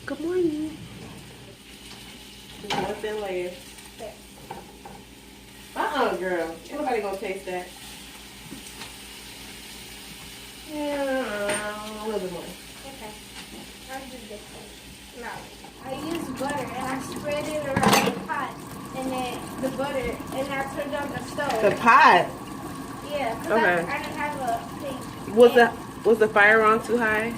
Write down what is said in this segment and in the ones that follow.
Good morning. More thin layer. Girl. Ain't nobody gonna taste that. Yeah, a little bit more. Okay. I'll do this one. No. I use butter and I spread it around the pot and then the butter and I turned on the stove. The pot? Yeah, because Okay. I didn't have a thing. Was the fire on too high?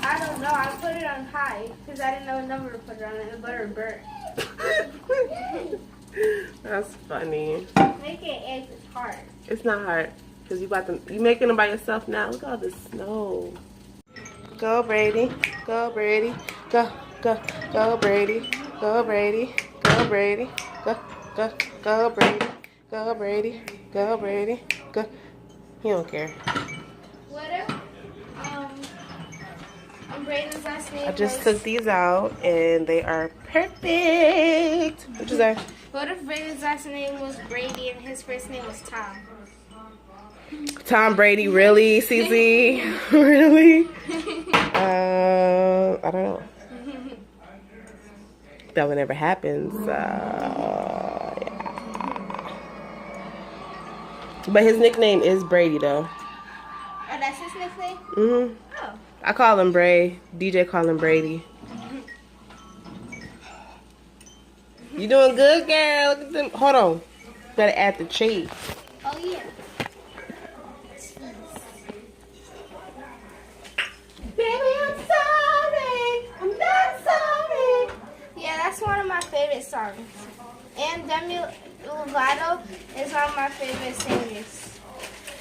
I don't know. I put it on high because I didn't know what number to put it on and the butter burnt. That's funny. Making eggs is hard. It's not hard because you making them by yourself now. Look at all the snow. Go Brady, go Brady, go Brady, go Brady, go Brady, go Brady, go Brady, go Brady, go. He don't care. What if Braden's last name I just was... took these out and they are perfect. What you say? What if Braden's last name was Brady and his first name was Tom? Tom Brady, really? CZ? Really? I don't know. That would never happen. Yeah. But his nickname is Brady, though. Oh, that's his nickname? Mhm. Oh. I call him Bray. DJ call him Brady. You doing good, girl? Look at them. Hold on. Gotta add the cheese. Oh, yeah. Baby, I'm sorry. I'm not sorry. Yeah, that's one of my favorite songs. And Demi Lovato is one of my favorite singers.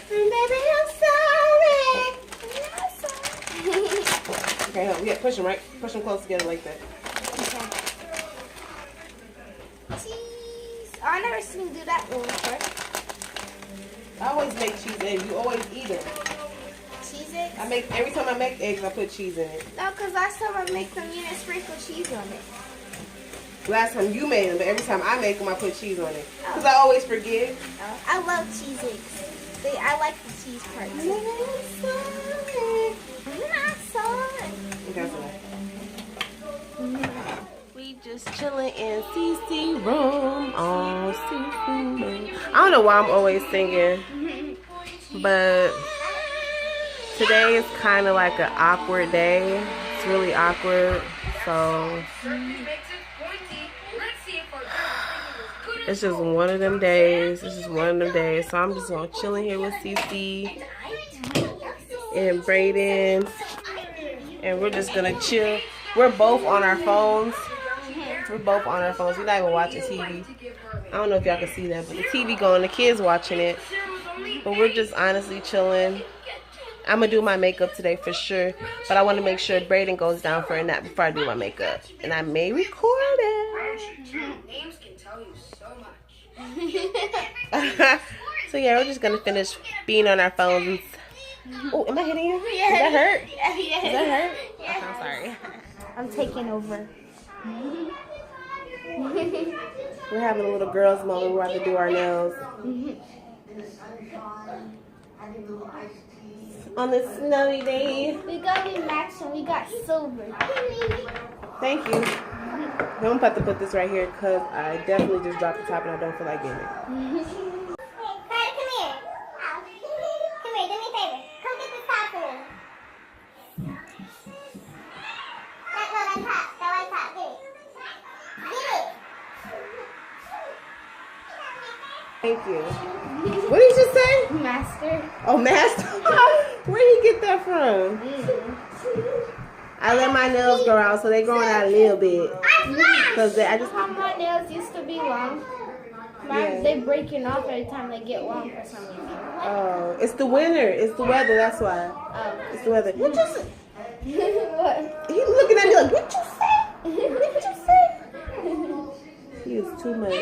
Baby, I'm sorry. I'm not sorry. Okay, hold on. Yeah, push them, right? Push them close together like that. Okay. Cheese. Oh, I never seen you do that one before. I always make cheese eggs. You always eat them. Cheese eggs? Every time I make eggs, I put cheese in it. No, because last time I make them, you didn't sprinkle cheese on it. Last time you made them, but every time I make them, I put cheese on it. Because I always forget. I love cheese eggs. I like the cheese part. I'm not sorry. That's enough. We just chilling in CC room on CC room. I don't know why I'm always singing, but today is kind of like an awkward day. It's really awkward, so it's just one of them days. It's just one of them days. So I'm just gonna chill in here with CC and Braden, and we're just gonna chill. We're both on our phones. We're both on our phones. We're not even watching TV. I don't know if y'all can see that, but the TV going. The kids watching it. But we're just honestly chilling. I'm gonna do my makeup today for sure, but I want to make sure Braden goes down for a nap before I do my makeup, and I may record it. Names can tell you so much. So yeah, we're just gonna finish being on our phones. Oh, am I hitting you? Yeah. Does that hurt? Yeah. Does that hurt? Yeah. Okay, I'm sorry. I'm taking over. We're having a little girls' moment. We're about to do our nails. On this snowy day. We got the match and we got silver. Thank you. I'm about to put this right here because I definitely just dropped the top and I don't feel like getting it. Come here. Come here, do me a favor. Come get this top for me. That white top. Get it. Get it. Thank you. What did you just say? Master. Oh, master. Where'd he get that from? I let my nails grow out, so they growing out a little bit. Cause I just. My nails used to be long. Mine, they breaking off every time they get long for some reason. Oh, it's the winter. It's the weather. That's why. Oh. It's the weather. What you say? What? He looking at me like, what you say? What you say? He is too much.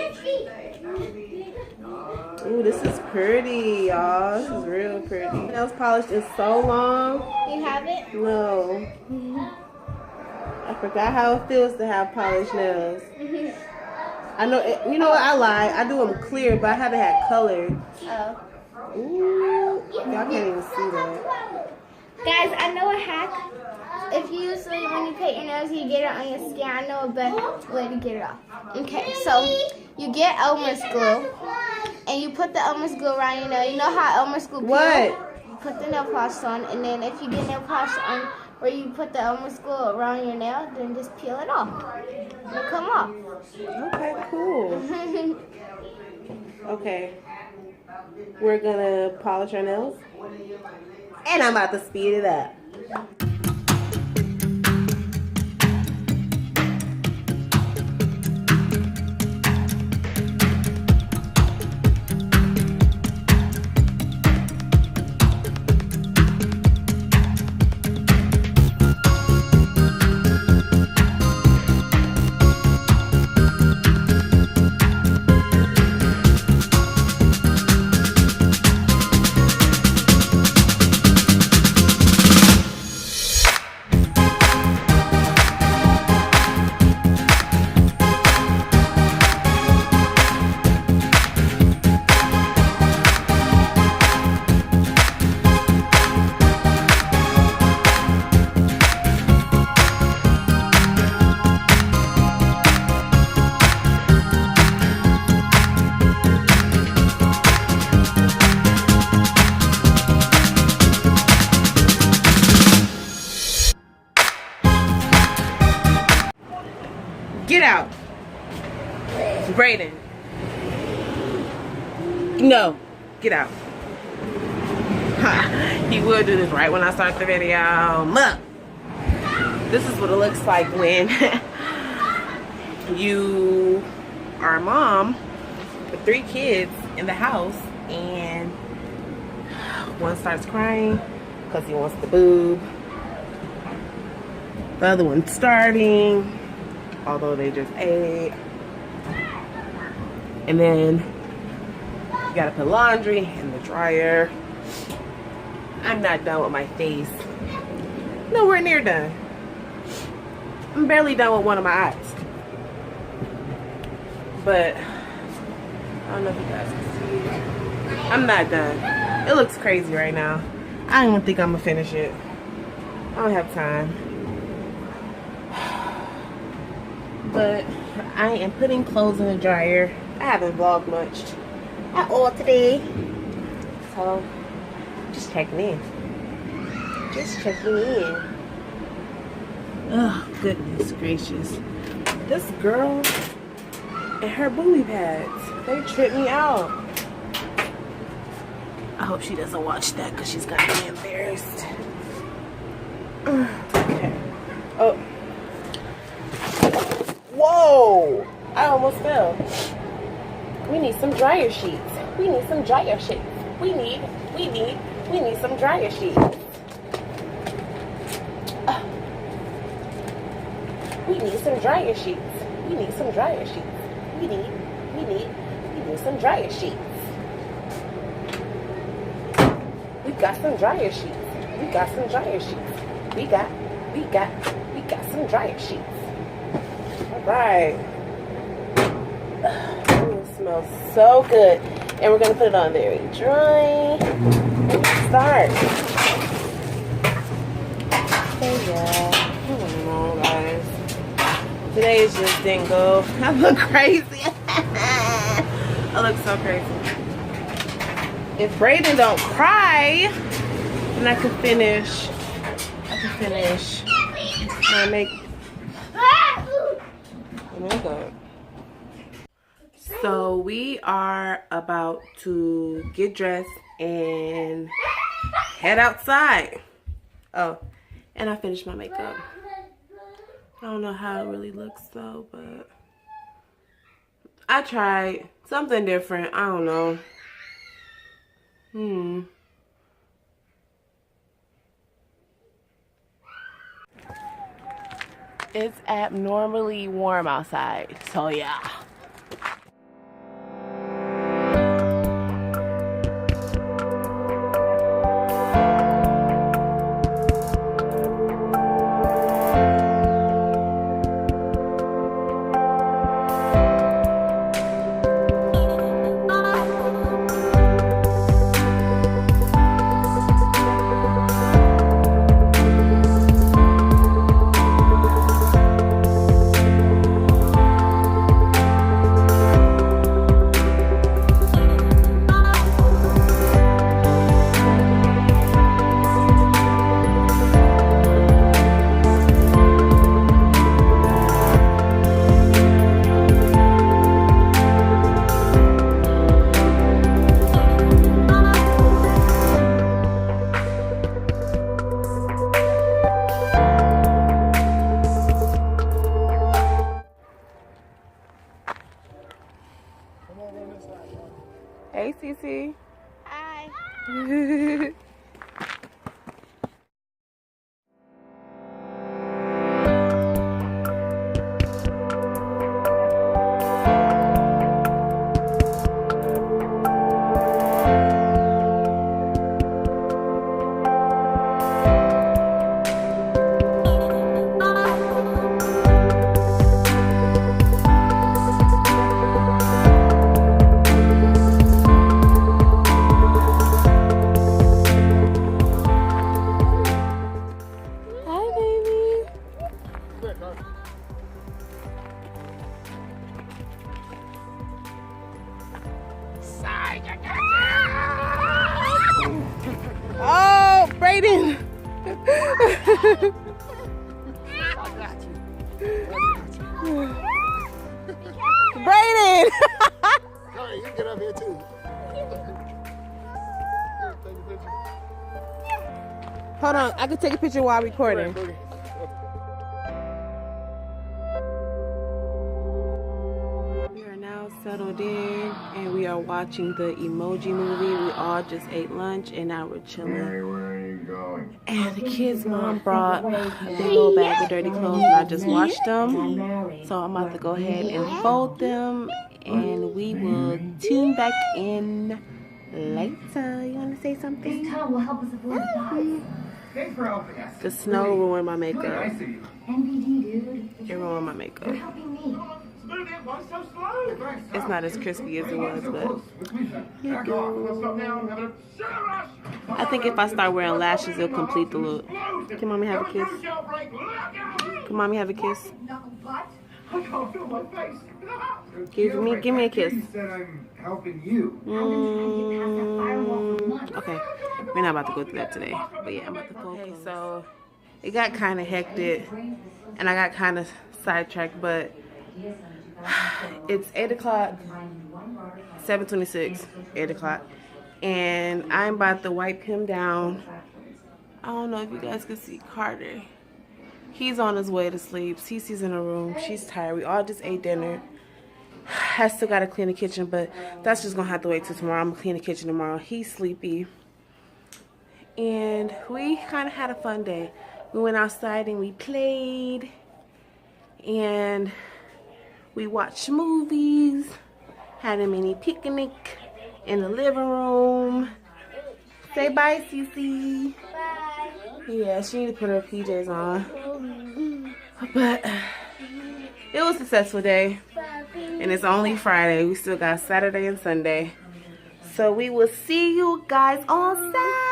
Ooh, this is pretty, y'all. This is real pretty. Nails polished is so long. You have it? No. I forgot how it feels to have polished nails. I know, you know what, I lied. I do them clear, but I haven't had colored. Oh. Ooh, y'all can't even see that. Guys, I know a hack if you usually when you paint your nails, you get it on your skin. I know a better way to get it off. Okay, so you get Elmer's glue, and you put the Elmer's glue around your nail. You know how Elmer's glue peels? What? You put the nail polish on, and then if you get nail polish on where you put the Elmer's glue around your nail, then just peel it off. It'll come off. Okay, cool. Okay. We're gonna polish our nails. And I'm about to speed it up. Get out. Brayden. No. Get out. He will do this right when I start the video. Look. This is what it looks like when you are a mom with 3 kids in the house and one starts crying because he wants the boob. The other one's starting, although they just ate. And then you gotta put laundry in the dryer. I'm not done with my face. Nowhere near done. I'm barely done with one of my eyes. But I don't know if you guys can see. I'm not done. It looks crazy right now. I don't even think I'm gonna finish it. I don't have time. But I am putting clothes in the dryer. I haven't vlogged much at all today. So, just checking in. Just checking in. Oh, goodness gracious. This girl and her booby pads, they trip me out. I hope she doesn't watch that because she's gonna be embarrassed. Okay. Oh. Whoa! I almost fell. We need some dryer sheets. We need some dryer sheets. We need some dryer sheets. We need some dryer sheets. We need some dryer sheets. We need some dryer sheets. We got some dryer sheets. We got some dryer sheets. We got some dryer sheets. Alright. It smells so good. And we're gonna put it on very dry. And start. So yeah. I don't know, guys. Today just didn't go. I look crazy. I look so crazy. If Brayden don't cry, then I can finish my makeup. So we are about to get dressed and head outside. Oh, and I finished my makeup. I don't know how it really looks though, but I tried something different. I don't know. It's abnormally warm outside, so yeah. Oh, Brayden! Brayden! Hey, you get up here too. Hold on, I can take a picture while recording. We are now settled in and we are watching the Emoji Movie. We all just ate lunch and now we're chilling. Where are you going? And the kids' mom brought a big old bag of dirty clothes and I just washed them. So I'm about to go ahead and fold them and we will tune back in later. You want to say something? This towel will help us avoid the Thanks for helping us. The snow ruined my Really makeup. nice of you. NBD, dude. It ruined my makeup. You're helping me. Smooth it, why so slow? Thanks. It's not as crispy as it was, but Back off. Let's stop now. I'm having a sugar rush. I think if I start wearing lashes, it'll complete the look. Can mommy have a kiss? Can mommy have a kiss? Knuckle butt. I can't feel my face. Give me a kiss. You said I'm helping you. Okay, we're not about to go through that today, but yeah, I'm about to go. Okay, so it got kind of hectic, and I got kind of sidetracked, but it's 8 o'clock, 7:26, 8 o'clock, and I'm about to wipe him down. I don't know if you guys can see Carter. He's on his way to sleep. Cece's in her room. She's tired. We all just ate dinner. I still gotta clean the kitchen, but that's just gonna have to wait till tomorrow. I'm gonna clean the kitchen tomorrow. He's sleepy. And we kind of had a fun day. We went outside and we played. And we watched movies. Had a mini picnic in the living room. Say bye, Cece. Bye. Yeah, she need to put her PJs on. But it was a successful day. And it's only Friday. We still got Saturday and Sunday. So we will see you guys on Saturday.